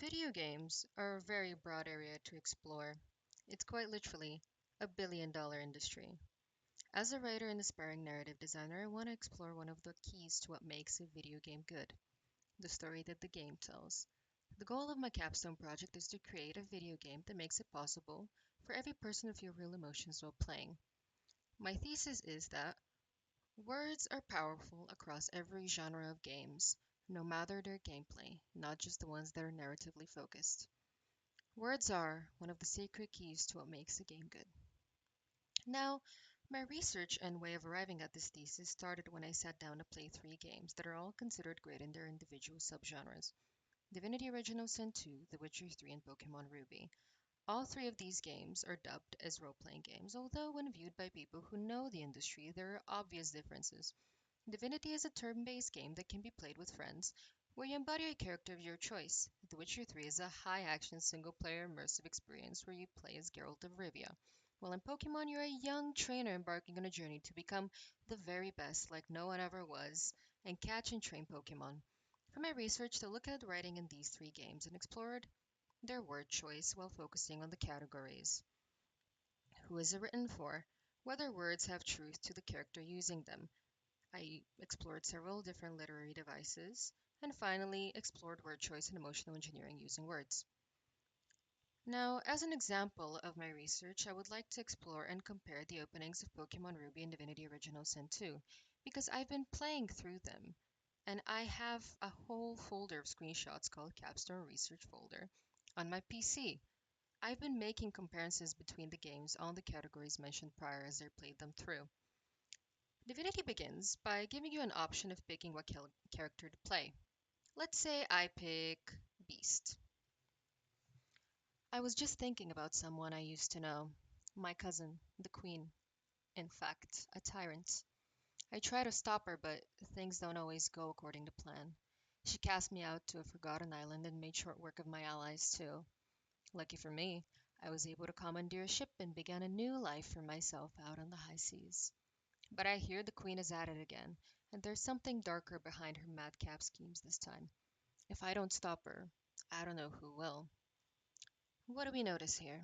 Video games are a very broad area to explore. It's quite literally a billion-dollar industry. As a writer and aspiring narrative designer, I want to explore one of the keys to what makes a video game good: the story that the game tells. The goal of my Capstone project is to create a video game that makes it possible for every person to feel real emotions while playing. My thesis is that words are powerful across every genre of games, no matter their gameplay, not just the ones that are narratively focused. Words are one of the secret keys to what makes a game good. Now, my research and way of arriving at this thesis started when I sat down to play three games that are all considered great in their individual subgenres: Divinity Original Sin 2, The Witcher 3, and Pokemon Ruby. All three of these games are dubbed as role playing games, although, when viewed by people who know the industry, there are obvious differences. Divinity is a turn based game that can be played with friends, where you embody a character of your choice. The Witcher 3 is a high action single player immersive experience where you play as Geralt of Rivia. While in Pokemon, you're a young trainer embarking on a journey to become the very best, like no one ever was, and catch and train Pokemon. For my research, I looked at the writing in these three games and explored their word choice while focusing on the categories. Who is it written for? Whether words have truth to the character using them. I explored several different literary devices, and finally explored word choice and emotional engineering using words. Now, as an example of my research, I would like to explore and compare the openings of Pokemon Ruby and Divinity Original Sin 2, because I've been playing through them, and I have a whole folder of screenshots called Capstone Research Folder on my PC. I've been making comparisons between the games on the categories mentioned prior as I played them through. Divinity begins by giving you an option of picking what character to play. Let's say I pick Beast. I was just thinking about someone I used to know, my cousin, the Queen, in fact, a tyrant. I try to stop her, but things don't always go according to plan. She cast me out to a forgotten island and made short work of my allies, too. Lucky for me, I was able to commandeer a ship and began a new life for myself out on the high seas. But I hear the Queen is at it again, and there's something darker behind her madcap schemes this time. If I don't stop her, I don't know who will. What do we notice here?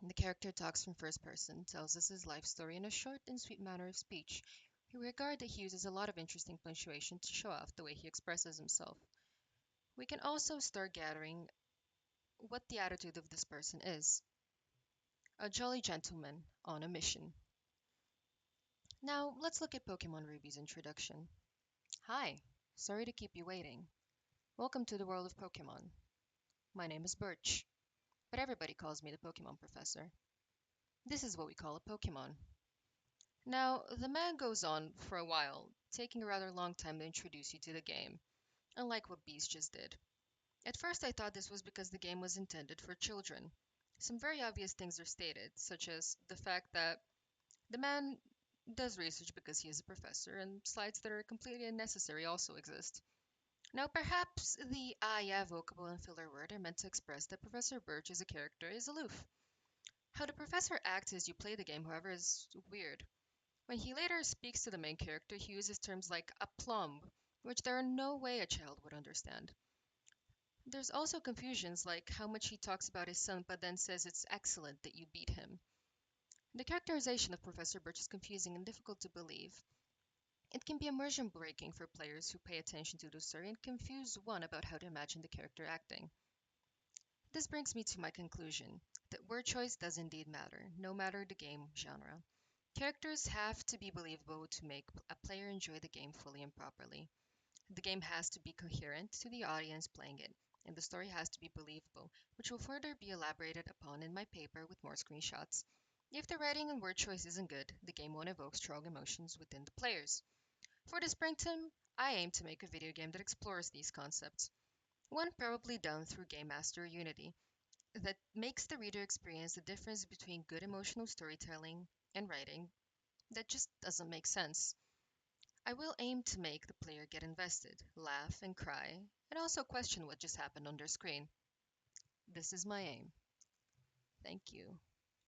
The character talks from first person, tells us his life story in a short and sweet manner of speech. We regard that he uses a lot of interesting punctuation to show off the way he expresses himself. We can also start gathering what the attitude of this person is: a jolly gentleman on a mission. Now, let's look at Pokemon Ruby's introduction. Hi, sorry to keep you waiting. Welcome to the world of Pokemon. My name is Birch, but everybody calls me the Pokemon Professor. This is what we call a Pokemon. Now, the man goes on for a while, taking a rather long time to introduce you to the game, unlike what Beast just did. At first, I thought this was because the game was intended for children. Some very obvious things are stated, such as the fact that the man does research because he is a professor, and slides that are completely unnecessary also exist. Now, perhaps the ah yeah vocable and filler word are meant to express that Professor Birch as a character is aloof. How the professor acts as you play the game, however, is weird. When he later speaks to the main character, he uses terms like aplomb, which there are no way a child would understand. There's also confusions like how much he talks about his son but then says it's excellent that you beat him. The characterization of Professor Birch is confusing and difficult to believe. It can be immersion breaking for players who pay attention to the story and confuse one about how to imagine the character acting. This brings me to my conclusion that word choice does indeed matter, no matter the game genre. Characters have to be believable to make a player enjoy the game fully and properly. The game has to be coherent to the audience playing it, and the story has to be believable, which will further be elaborated upon in my paper with more screenshots. If the writing and word choice isn't good, the game won't evoke strong emotions within the players. For the springtime, I aim to make a video game that explores these concepts. One probably done through Game Master or Unity, that makes the reader experience the difference between good emotional storytelling and writing that just doesn't make sense. I will aim to make the player get invested, laugh and cry, and also question what just happened on their screen. This is my aim. Thank you.